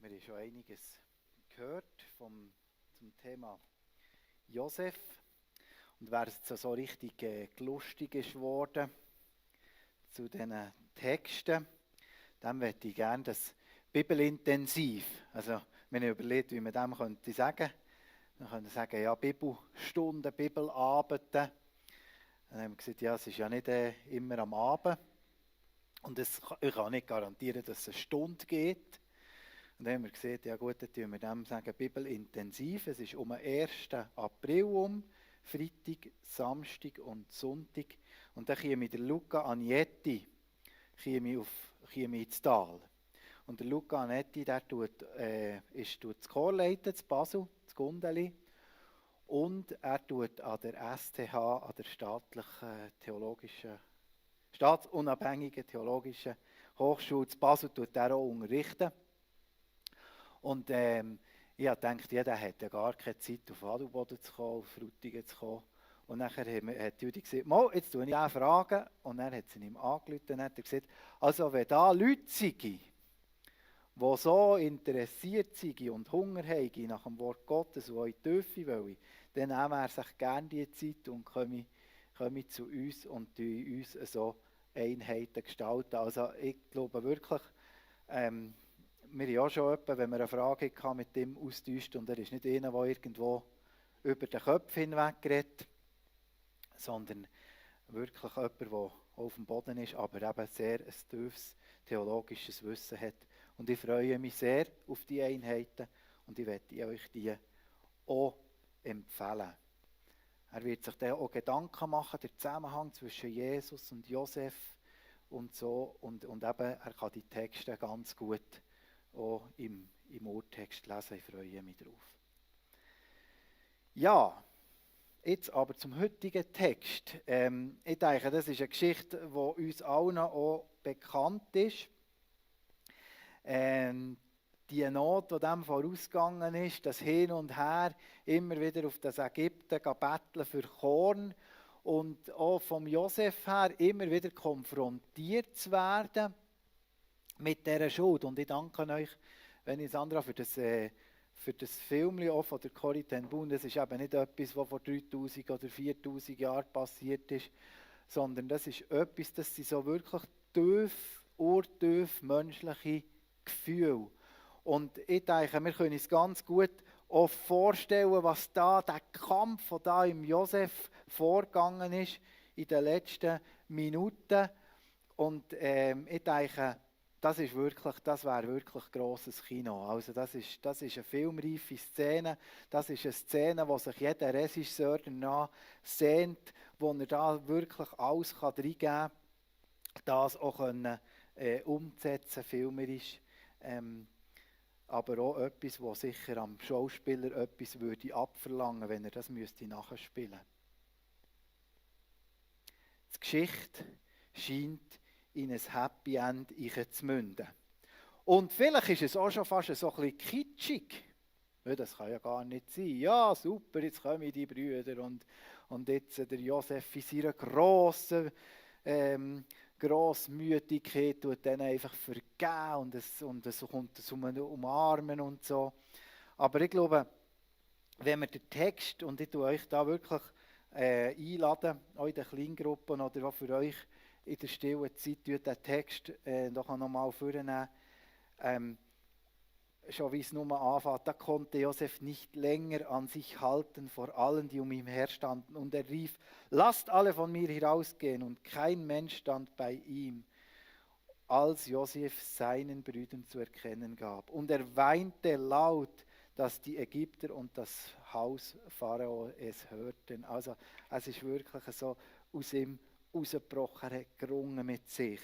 Wir haben schon einiges gehört zum Thema Josef. Und wer jetzt so richtig lustig ist geworden zu diesen Texten, dem möchte ich gerne das Bibelintensiv. Also, wir haben überlegt, wie man dem könnte sagen. Wir können sagen, ja, Bibelstunden, Bibelabende. Dann haben wir gesagt, ja, es ist ja nicht immer am Abend. Und ich kann nicht garantieren, dass es eine Stunde geht. Und dann haben wir gesagt, ja gut, dann sagen wir dem Bibelintensiv. Es ist um den 1. April Freitag, Samstag und Sonntag. Und dann käme der Luca Agnetti ins Tal. Und der Luca Agnetti, der tut das Chorleiten, das Basel, das Gundeli. Und er tut an der STH, an der staatsunabhängigen theologischen Hochschule zu Basel, tut er auch unterrichten. Und ich dachte, ja, der hat ja gar keine Zeit, auf Adelboden zu kommen, auf Frutigen zu kommen. Und dann hat Judy gesagt, jetzt tue ich ihn fragen. Und dann hat sie ihm angerufen und hat gesagt, also wenn da Leute sind, die so interessiert sind und Hunger haben nach dem Wort Gottes und auch in die Tiefe wollen, dann nehmen wir sich gerne die Zeit und kommen zu uns und uns so Einheiten gestalten. Also ich glaube wirklich, wir haben auch schon jemanden, wenn wir eine Frage hatten, mit dem austauscht und er ist nicht einer, der irgendwo über den Kopf hinweg redet, sondern wirklich jemand, der auf dem Boden ist, aber eben sehr ein tiefes theologisches Wissen hat. Und ich freue mich sehr auf die Einheiten und ich möchte euch die auch empfehlen. Er wird sich dann auch Gedanken machen, der Zusammenhang zwischen Jesus und Josef und so. Und eben, er kann die Texte ganz gut auch im Urtext lesen. Ich freue mich drauf. Ja, jetzt aber zum heutigen Text. Ich denke, das ist eine Geschichte, die uns allen auch bekannt ist. Die Not, die dem vorausgegangen ist, das Hin und Her, immer wieder auf das Ägypten betteln für Korn und auch vom Josef her immer wieder konfrontiert zu werden mit dieser Schuld. Und ich danke euch, Sandra, für das Film auch von der Corrie ten Boom. Das ist eben nicht etwas, was vor 3000 oder 4000 Jahren passiert ist, sondern das ist etwas, das sind so wirklich urtief menschliche Gefühle. Und ich denke, wir können uns ganz gut auch vorstellen, was der Kampf, der da im Josef vorgegangen ist, in den letzten Minuten. Und ich denke, das wäre wirklich grosses Kino. Also das ist eine filmreife Szene. Das ist eine Szene, wo sich jeder Regisseur danach sehnt, wo er da wirklich alles reingeben kann, das auch umzusetzen, filmerisch. Aber auch etwas, was sicher am Schauspieler etwas würde abverlangen, wenn er das nachspielen müsste. Die Geschichte scheint in ein Happy End zu münden. Und vielleicht ist es auch schon fast so ein bisschen kitschig. Ja, das kann ja gar nicht sein. Ja, super, jetzt kommen die Brüder und jetzt der Josef in seiner Grossmütigkeit tut dann einfach vergeben und es kommt zum Umarmen und so. Aber ich glaube, wenn wir den Text, und ich tue euch da wirklich einladen, auch in den Kleingruppen oder auch für euch in der stillen Zeit, den Text noch einmal vornehmen, schon wie es nur anfängt, da konnte Josef nicht länger an sich halten vor allen, die um ihn herstanden. Und er rief, lasst alle von mir hinausgehen. Und kein Mensch stand bei ihm, als Josef seinen Brüdern zu erkennen gab. Und er weinte laut, dass die Ägypter und das Haus Pharao es hörten. Also es ist wirklich so aus ihm rausgebrochen, er hat gerungen mit sich.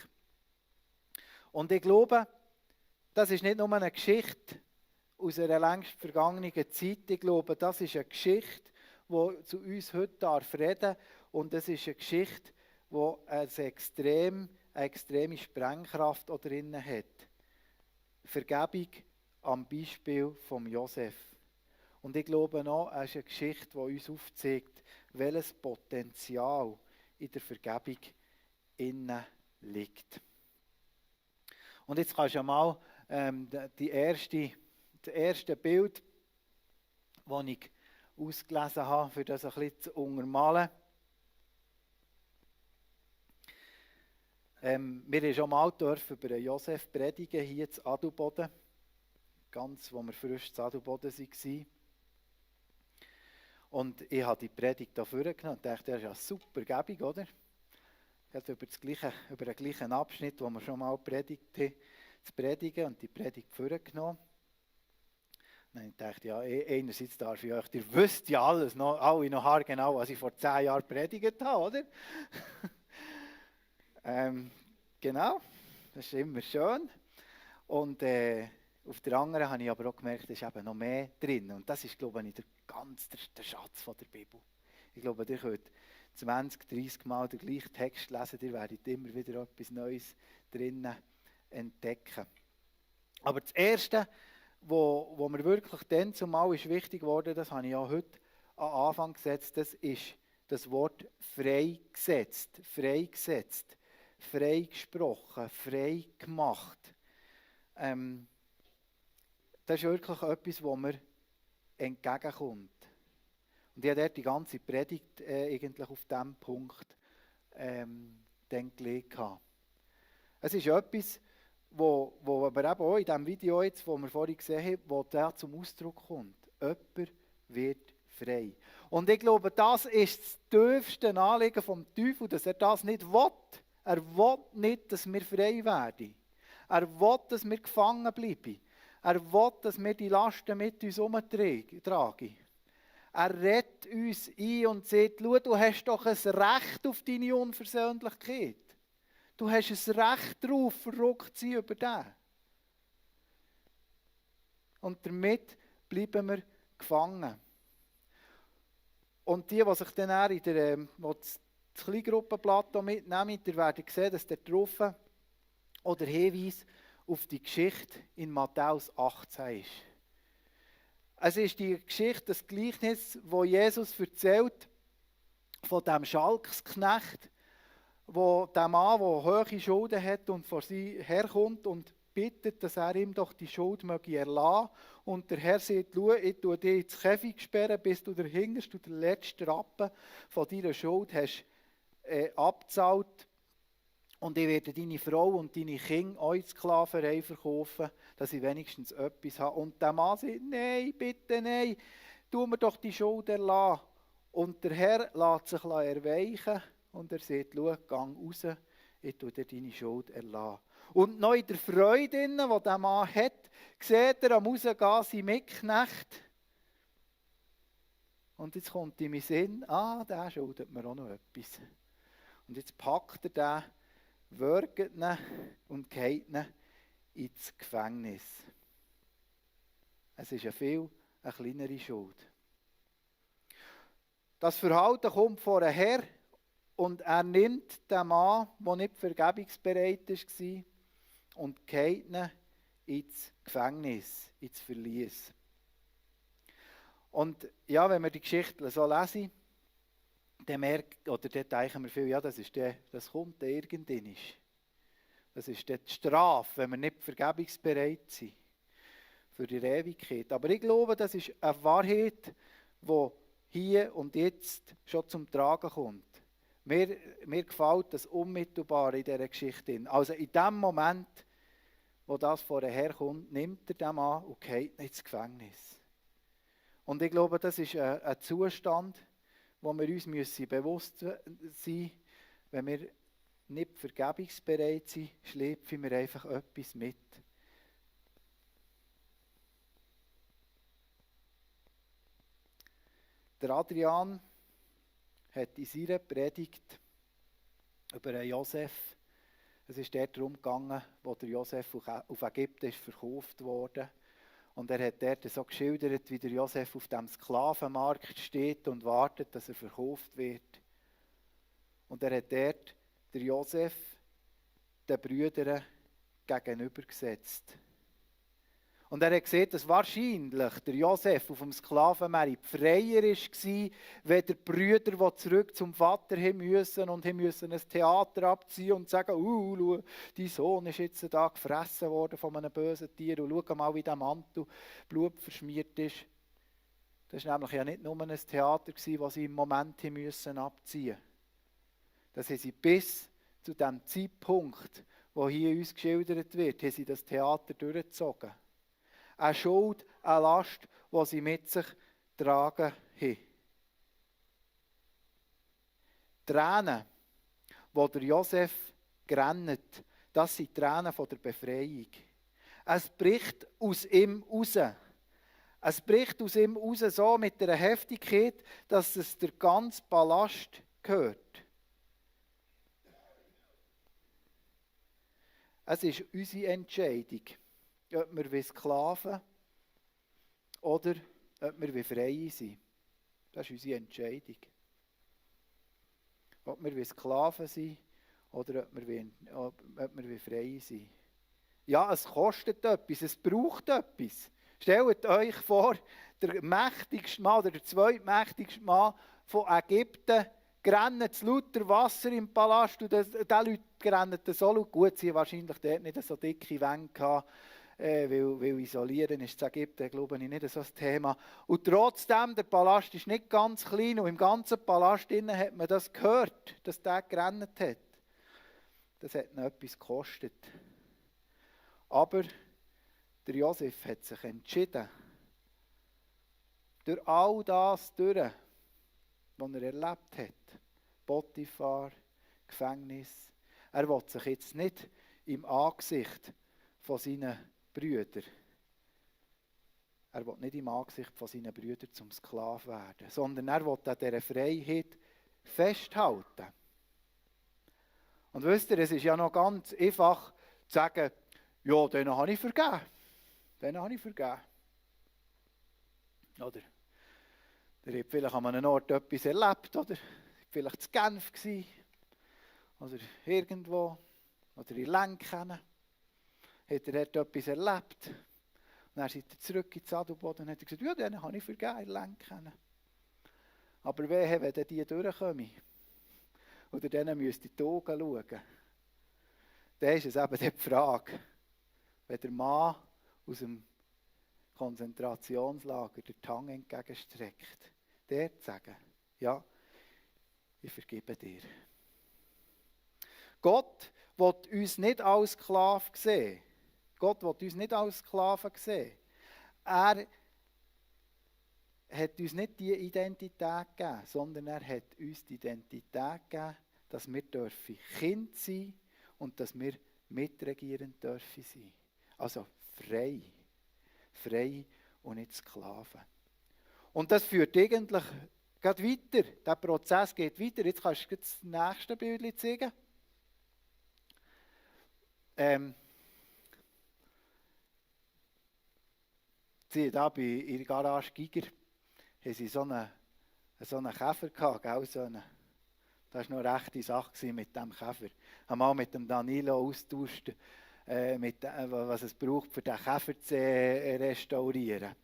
Und ich glaube, das ist nicht nur eine Geschichte aus einer längst vergangenen Zeit. Ich glaube, das ist eine Geschichte, die zu uns heute reden darf. Und das ist eine Geschichte, die eine extreme Sprengkraft drin hat. Vergebung am Beispiel von Josef. Und ich glaube noch, es ist eine Geschichte, die uns aufzeigt, welches Potenzial in der Vergebung innen liegt. Und jetzt kannst du ja mal die erste das erste Bild, das ich ausgelesen habe, für das ein bisschen zu untermalen. Wir haben schon mal über den Josef predigen, hier in Adelboden. Ganz, wo wir frisch in Adelboden waren. Und ich habe die Predigt hier vorgenommen und dachte, das ist ja super gäbig, oder? Über den gleichen Abschnitt, den wir schon mal predigt haben, zu predigen und die Predigt vorgenommen. Dann dachte ich, ja, einerseits darf ich euch, ihr wisst ja alles, alle noch haargenau, was ich vor 10 Jahren predigt habe, oder? Genau, das ist immer schön. Und auf der anderen habe ich aber auch gemerkt, da ist eben noch mehr drin. Und das ist, glaube ich, der Schatz von der Bibel. Ich glaube, ihr könnt 20, 30 Mal den gleichen Text lesen, ihr werdet immer wieder etwas Neues drinnen entdecken. Aber das Erste, wo mir wirklich dann zumal ist wichtig geworden, das habe ich ja heute am Anfang gesetzt, das ist das Wort freigesetzt, freigesetzt, freigesprochen, frei gemacht. Das ist wirklich etwas, wo mir entgegenkommt. Und ich habe dort die ganze Predigt eigentlich auf diesem Punkt dann gelegt. Es ist etwas, wo aber eben auch in diesem Video, jetzt, das wir vorhin gesehen haben, wo da zum Ausdruck kommt. Jemand wird frei. Und ich glaube, das ist das tiefste Anliegen vom Teufel, dass er das nicht will. Er will nicht, dass wir frei werden. Er will, dass wir gefangen bleiben. Er will, dass wir die Lasten mit uns herumtragen. Er redet uns ein und sagt, schau, du hast doch ein Recht auf deine Unversöhnlichkeit. Du hast ein Recht darauf, verrückt zu sein über den. Und damit bleiben wir gefangen. Und die sich dann in der das Kleingruppenblatt mitnehmen, die werden sehen, dass der drauf oder Hinweis auf die Geschichte in Matthäus 18 ist. Es ist die Geschichte, das Gleichnis, wo Jesus erzählt von dem Schalksknecht, wo der Mann, der hohe Schulden hat und vor sie herkommt und bittet, dass er ihm doch die Schuld möge erlassen. Und der Herr sagt, schau, ich tue dich ins Käfig sperren, bis du der hinterste und der letzte Rappen von deiner Schuld hast abgezahlt. Und ich werde deine Frau und deine Kinder auch in Sklaverei verkaufen, dass ich wenigstens etwas habe. Und der Mann sagt, nein, bitte nein, tu mir doch die Schuld erlassen. Und der Herr lässt sich erweichen und er sagt, schau, geh raus, ich tue dir deine Schuld erlassen. Und noch in der Freude, die der Mann hat, sieht er am Rausgehen seinen Mitknecht. Und jetzt kommt in meinen Sinn, der schuldet mir auch noch etwas. Und jetzt packt er den, würgt ihn und geht ihn ins Gefängnis. Es ist eine kleinere Schuld. Das Verhalten kommt vor den Herr und er nimmt den Mann, der nicht vergebungsbereit war, und geht ihn ins Gefängnis, ins Verlies. Und ja, wenn wir die Geschichte so lesen, dann denken wir viel, ja, das kommt irgendwann. Das ist die Strafe, wenn wir nicht vergebungsbereit sind für die Ewigkeit. Aber ich glaube, das ist eine Wahrheit, die hier und jetzt schon zum Tragen kommt. Mir gefällt das unmittelbar in dieser Geschichte. Also in dem Moment, wo das vorher kommt, nimmt er den Mann und geht ins Gefängnis. Und ich glaube, das ist ein Zustand, wo wir uns bewusst sein müssen, wenn wir nicht vergebungsbereit sind, schleppen wir einfach etwas mit. Der Adrian hat in seiner Predigt über Josef, es ist dort darum gegangen, wo der Josef auf Ägypten ist verkauft wurde. Und er hat dort so geschildert, wie der Josef auf dem Sklavenmarkt steht und wartet, dass er verkauft wird. Und er hat dort der Josef den Brüdern gegenübergesetzt. Und er hat gesehen, dass wahrscheinlich der Josef auf dem Sklavenmarkt freier war, wenn die Brüder, die zurück zum Vater hin müssen und haben müssen ein Theater abziehen und sagen, schau, dein Sohn ist jetzt da gefressen worden von einem bösen Tier und schau mal, wie der Mantel Blut verschmiert ist. Das war nämlich ja nicht nur ein Theater, das sie im Moment haben müssen abziehen. Das haben sie bis zu dem Zeitpunkt, wo hier uns geschildert wird, haben sie das Theater durchgezogen. Eine Schuld, eine Last, die sie mit sich tragen haben. Tränen, die der Josef gerannt, das sind Tränen von der Befreiung. Es bricht aus ihm raus. Es bricht aus ihm raus so mit einer Heftigkeit, dass es der ganze Palast gehört. Es ist unsere Entscheidung, ob wir Sklaven oder ob wir frei sind. Das ist unsere Entscheidung. Ob wir Sklaven sind oder ob wir frei sind. Ja, es kostet etwas, es braucht etwas. Stellt euch vor, der mächtigste Mann oder der zweitmächtigste Mann von Ägypten rennt lauter Wasser im Palast und die Leute rennen so laut. Gut, sie wahrscheinlich dort nicht so dicke Wände gehabt, weil isolieren ist in Ägypten, glaube ich, nicht so das Thema. Und trotzdem, der Palast ist nicht ganz klein und im ganzen Palast innen hat man das gehört, dass der gerannt hat. Das hat noch etwas gekostet. Aber der Josef hat sich entschieden, durch all das durch, was er erlebt hat, Potiphar, Gefängnis, er will sich jetzt nicht im Angesicht von seinen Brüdern, er will nicht im Angesicht von seinen Brüdern zum Sklaven werden, sondern er will an dieser Freiheit festhalten. Und wisst ihr, es ist ja noch ganz einfach zu sagen, ja, denen habe ich vergeben. Denen habe ich vergeben. Oder der hat vielleicht an einem Ort etwas erlebt, oder vielleicht zu Genf gewesen, oder irgendwo, oder in Lenken. Hat er dort etwas erlebt. Und dann ist er zurück ins Adelboden und hat gesagt, ja, denen habe ich vergeben, in Lenken. Aber wehe, wenn die durchkommen, oder denen müsste ich die Augen schauen, dann ist es eben die Frage, wenn der Mann aus dem Konzentrationslager der Tang entgegenstreckt, der zu sagen, ja, ich vergebe dir. Gott will uns nicht als Sklaven sehen. Gott will uns nicht als Sklaven sehen. Er hat uns nicht diese Identität gegeben, sondern er hat uns die Identität gegeben, dass wir Kind sein dürfen und dass wir mitregieren dürfen sein. Also frei. Frei und nicht Sklaven. Und das führt eigentlich geht weiter. Der Prozess geht weiter. Jetzt kannst du das nächste Bild zeigen. Sie da bei ihrer Garage Giger haben sie so einen Käfer gehabt, gell? Das war noch eine rechte Sache mit dem Käfer. Einmal mit dem Danilo austauscht, was es braucht, für den Käfer zu restaurieren.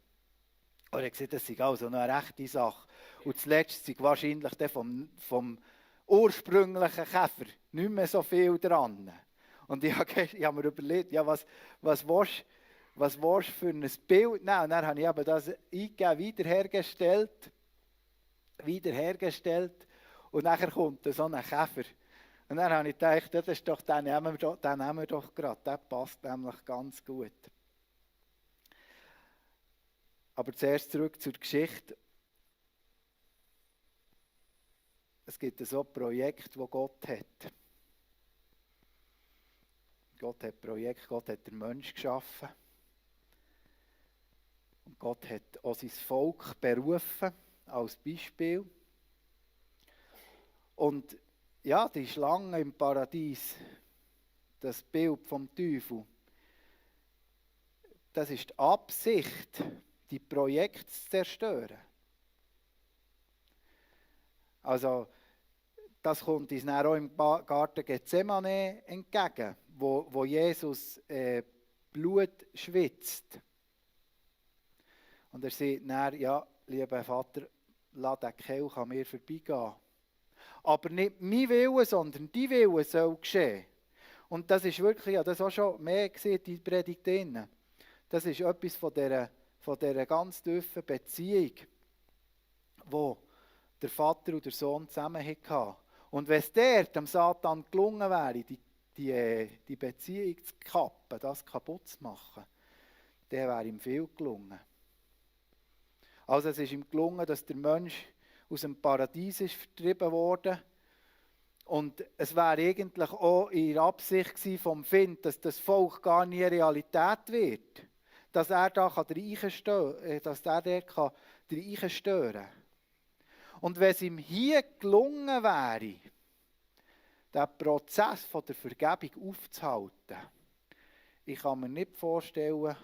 Und er hat gesagt, das sei also noch eine rechte Sache. Und zuletzt sei wahrscheinlich der vom ursprünglichen Käfer nicht mehr so viel dran. Und ich habe mir überlegt, ja, was willst du für ein Bild nehmen? Und dann habe ich eben das eingegeben, wiederhergestellt. Und nachher kommt so ein Käfer. Und dann habe ich gedacht, das ist doch, den nehmen wir doch gerade. Der passt nämlich ganz gut. Aber zuerst zurück zur Geschichte. Es gibt so ein Projekt, das Gott hat. Gott hat Projekt, Gott hat den Menschen geschaffen. Und Gott hat auch sein Volk berufen, als Beispiel. Und ja, die Schlange im Paradies, das Bild vom Teufel, das ist die Absicht, die Projekte zu zerstören. Also, das kommt uns dann auch im Garten Gethsemane entgegen, wo Jesus Blut schwitzt. Und er sagt dann, ja, lieber Vater, lass den Kelch an mir vorbeigehen. Aber nicht mein Wille, sondern dein Wille soll geschehen. Und das ist wirklich, ja, das auch schon mehr gesehen, die Predigt drin. Das ist etwas von dieser ganz tiefen Beziehung, wo der Vater und der Sohn zusammen hatten. Und wenn es dort dem Satan gelungen wäre, die Beziehung zu kappen, das kaputt zu machen, dann wäre ihm viel gelungen. Also es ist ihm gelungen, dass der Mensch aus dem Paradies ist vertrieben wurde. Und es wäre eigentlich auch in der Absicht vom Find, dass das Volk gar nie Realität wird. Dass er da reinstören kann. Und wenn es ihm hier gelungen wäre, den Prozess von der Vergebung aufzuhalten, ich kann mir nicht vorstellen,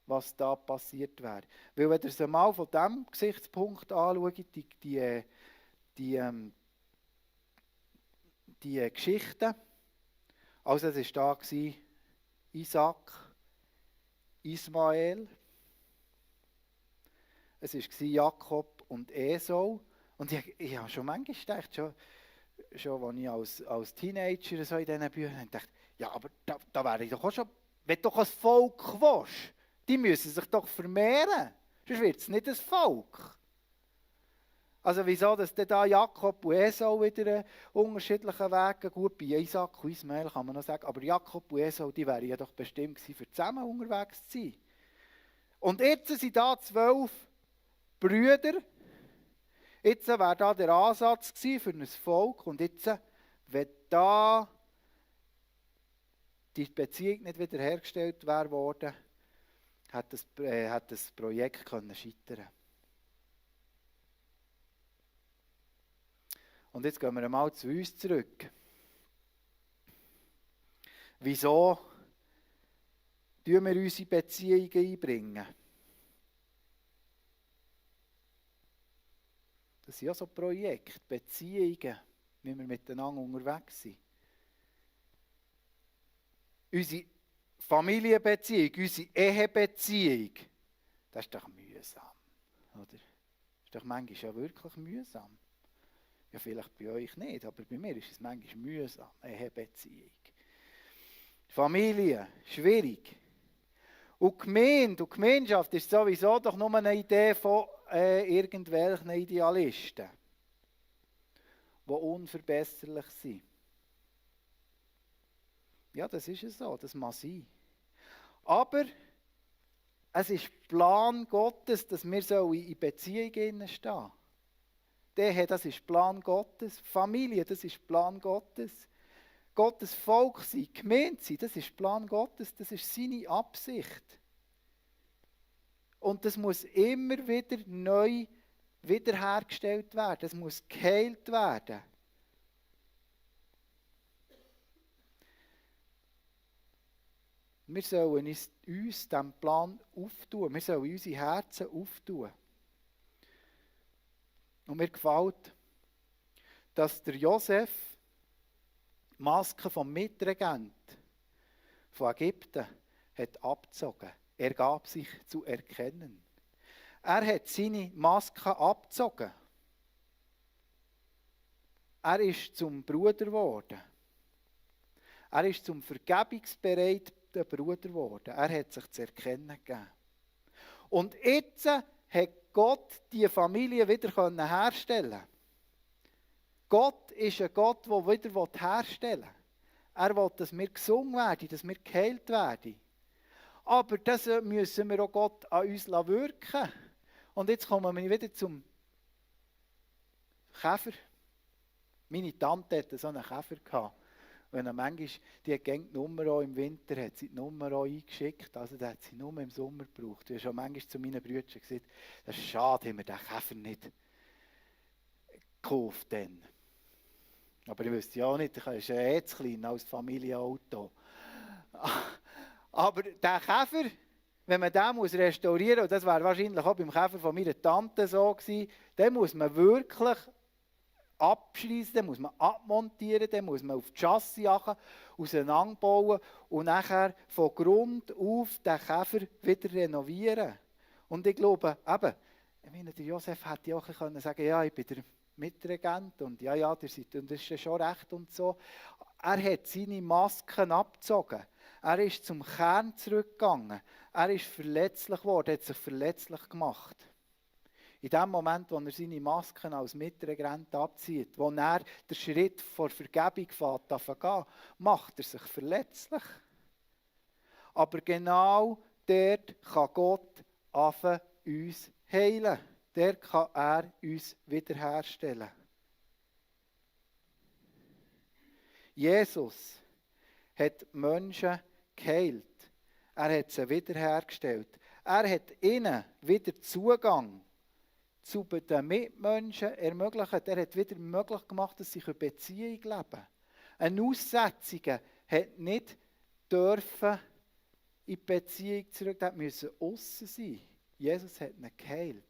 was da passiert wäre. Weil wenn ihr es einmal von diesem Gesichtspunkt anschaut, die Geschichten, also es war da Isaac, Ismael, es war Jakob und Esau. Und ich habe schon manchmal gedacht, schon als ich als Teenager so in diesen Büchern dachte, ja, aber da wäre ich doch auch schon, wenn du doch ein Volk willst, die müssen sich doch vermehren, sonst wird es nicht ein Volk. Also wieso, dass da Jakob und Esau wieder einen unterschiedlichen Weg gehen? Gut, bei Isaac und Ismael kann man noch sagen, aber Jakob und Esau, die wären ja doch bestimmt gewesen, für zusammen unterwegs zu sein. Und jetzt sind da 12 Brüder. Jetzt wäre da der Ansatz gewesen für ein Volk. Und jetzt, wenn da die Beziehung nicht wiederhergestellt wäre worden, hat das Projekt scheitern können. Und jetzt gehen wir einmal zu uns zurück. Wieso tun wir unsere Beziehungen einbringen? Das sind ja so Projekte, Beziehungen, wie wir miteinander unterwegs sind. Unsere Familienbeziehung, unsere Ehebeziehung, das ist doch mühsam. Oder? Das ist doch manchmal ja wirklich mühsam. Ja, vielleicht bei euch nicht, aber bei mir ist es manchmal mühsam, Ehebeziehung. Familie, schwierig. Und Gemeinde und Gemeinschaft ist sowieso doch nur eine Idee von irgendwelchen Idealisten, die unverbesserlich sind. Ja, das ist es so, das mag sein. Aber es ist Plan Gottes, dass wir in Beziehungen stehen. Das ist Plan Gottes. Familie, das ist Plan Gottes. Gottes Volk sein, Gemeinde sein, das ist Plan Gottes, das ist seine Absicht. Und das muss immer wieder neu wiederhergestellt werden. Das muss geheilt werden. Wir sollen uns diesem Plan auftun. Wir sollen unsere Herzen auftun. Und mir gefällt, dass der Josef die Maske vom Mitregent von Ägypten hat abgezogen. Er gab sich zu erkennen. Er hat seine Maske abgezogen. Er ist zum Bruder geworden. Er ist zum vergebungsbereiten Bruder geworden. Er hat sich zu erkennen gegeben. Und jetzt hat Gott die Familie wieder herstellen können. Gott ist ein Gott, der wieder herstellen will. Er will, dass wir gesungen werden, dass wir geheilt werden. Aber das müssen wir auch Gott an uns wirken. Und jetzt kommen wir wieder zum Käfer. Meine Tante hatte so einen Käfer gehabt. Wenn er manchmal, die hat die Nummer auch im Winter, hat sie die Nummer auch eingeschickt, also die hat sie nur im Sommer gebraucht. Ich habe schon manchmal zu meinen Brüdern gesagt, das ist schade, haben wir den Käfer nicht gekauft dann. Aber ich wüsste ja auch nicht, er ist ja zu klein als Familienauto. Aber der Käfer, wenn man den restaurieren muss, und das wäre wahrscheinlich auch beim Käfer von meiner Tante so gewesen, den muss man wirklich abschließen, den muss man abmontieren, den muss man auf die Chassis auseinanderbauen und nachher von Grund auf den Käfer wieder renovieren. Und ich glaube, eben, ich meine, der Josef hätte ja auch ein bisschen sagen können, ja, ich bin der Mitregent und ja, das ist ja schon recht und so. Er hat seine Masken abgezogen. Er ist zum Kern zurückgegangen. Er ist verletzlich geworden, hat sich verletzlich gemacht. In dem Moment, wo er seine Masken als Mitregent abzieht, wo er den Schritt vor Vergebung fährt, macht er sich verletzlich. Aber genau dort kann Gott anfangen, uns heilen. Dort kann er uns wiederherstellen. Jesus hat Menschen geheilt. Er hat sie wiederhergestellt. Er hat ihnen wieder Zugang zu den Mitmenschen ermöglicht. Er hat wieder möglich gemacht, dass sie in Beziehung leben können. Ein Aussätziger hat nicht dürfen in die Beziehung zurück, er musste aussen sein. Jesus hat ihn geheilt.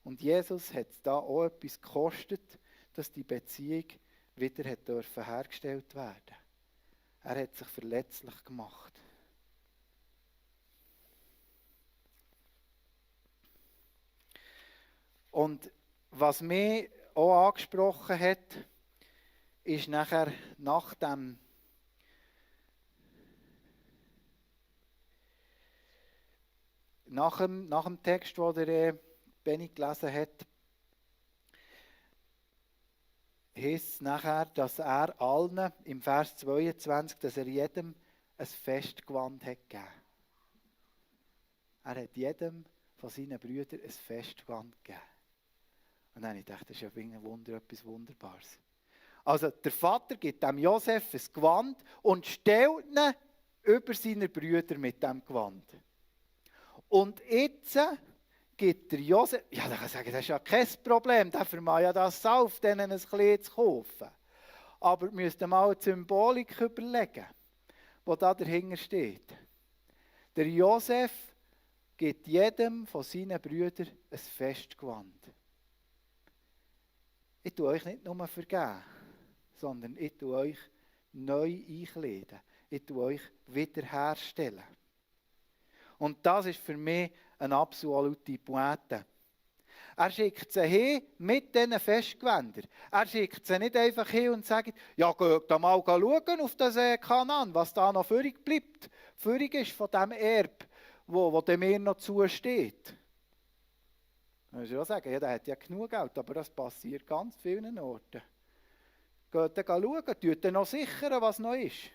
Und Jesus hat da auch etwas gekostet, dass die Beziehung wieder hergestellt werden. Er hat sich verletzlich gemacht. Und was mich auch angesprochen hat, ist nachher nach dem Text, den der Benni gelesen hat, heisst es nachher, dass er allen, im Vers 22, dass er jedem ein Festgewand hat gegeben. Er hat jedem von seinen Brüdern ein Festgewand gegeben. Und dann habe ich gedacht, das ist ja etwas Wunderbares. Also der Vater gibt dem Josef ein Gewand und stellt ihn über seine Brüder mit dem Gewand. Und jetzt gibt der Josef, ja, da kann ich sagen, das ist ja kein Problem, der vermag ja das auf, denen ein Kleid zu kaufen. Aber wir müssen mal eine Symbolik überlegen, die da dahinter steht. Der Josef gibt jedem von seinen Brüdern ein Festgewand. Ich tue euch nicht nur vergeben, sondern ich tue euch neu einkleiden. Ich tue euch wiederherstellen. Und das ist für mich eine absolute Pointe. Er schickt sie hin mit diesen Festgewändern. Er schickt sie nicht einfach hin und sagt, ja, geht da mal schauen auf das Kanaan, was da noch übrig bleibt. Übrig ist von dem Erbe, wo mir noch zusteht. Man muss ja sagen, ja, der hat ja genug Geld, aber das passiert ganz vielen Orten. Geht dann schauen, tut dann noch sichern, was noch ist.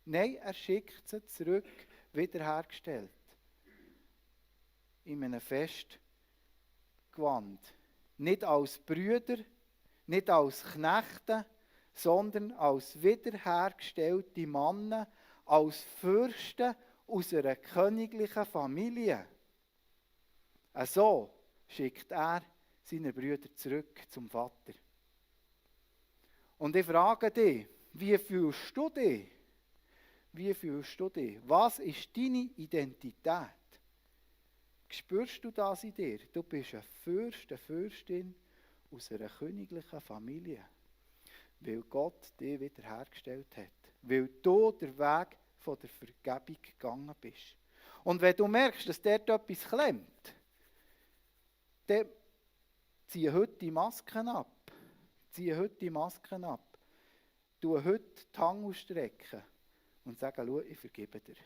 Nein, er schickt sie zurück, wiederhergestellt. In einem Festgewand. Nicht als Brüder, nicht als Knechte, sondern als wiederhergestellte Männer, als Fürsten aus einer königlichen Familie. So schickt er seine Brüder zurück zum Vater. Und ich frage dich, wie fühlst du dich? Wie fühlst du dich? Was ist deine Identität? Spürst du das in dir? Du bist ein Fürst, eine Fürstin aus einer königlichen Familie. Weil Gott dich wiederhergestellt hat. Weil du den Weg von der Vergebung gegangen bist. Und wenn du merkst, dass dort etwas klemmt, dann ziehe heute die Masken ab. Ziehe heute die Masken ab. Tu heute die Hand ausstrecken und sage, schau, ich vergebe dir.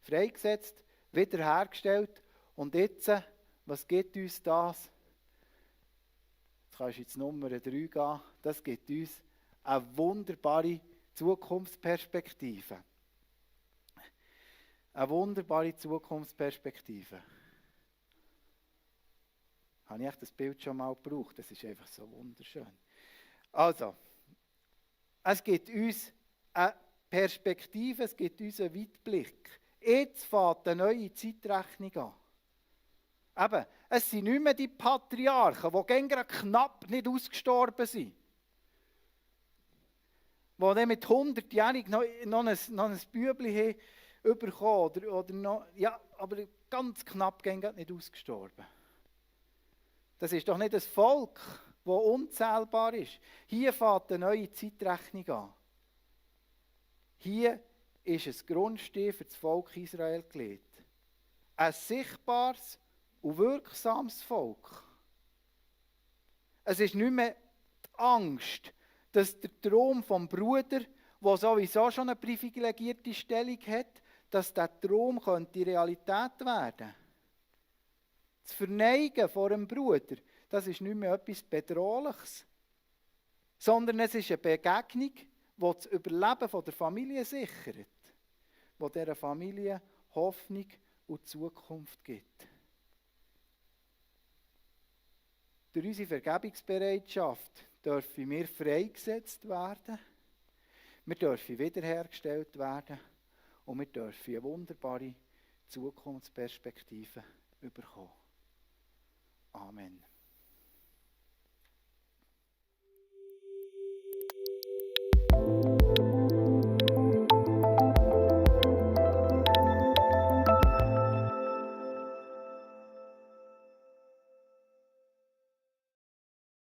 Freigesetzt, wiederhergestellt und jetzt, was gibt uns das? Jetzt kannst du jetzt Nummer 3 gehen. Das gibt uns eine wunderbare Zukunftsperspektive. Eine wunderbare Zukunftsperspektive. Habe ich das Bild schon mal gebraucht? Das ist einfach so wunderschön. Also, es gibt uns eine Perspektive, es gibt uns einen Weitblick. Jetzt fängt eine neue Zeitrechnung an. Eben, es sind nicht mehr die Patriarchen, die gerade knapp nicht ausgestorben sind. Die dann mit 100-jährig noch ein Bübli bekommen oder noch, ja, aber ganz knapp nicht ausgestorben. Das ist doch nicht ein Volk, das unzählbar ist. Hier fängt eine neue Zeitrechnung an. Hier ist ein Grundstein für das Volk Israel gelegt. ein sichtbares und wirksames Volk. Es ist nicht mehr die Angst, dass der Traum vom Bruder, der sowieso schon eine privilegierte Stellung hat, dass dieser Traum könnte Realität werden. Das Verneigen vor einem Bruder, das ist nicht mehr etwas Bedrohliches, sondern es ist eine Begegnung, die das Überleben der Familie sichert, die dieser Familie Hoffnung und Zukunft gibt. Durch unsere Vergebungsbereitschaft dürfen wir freigesetzt werden, wir dürfen wiederhergestellt werden und wir dürfen eine wunderbare Zukunftsperspektive bekommen. Amen.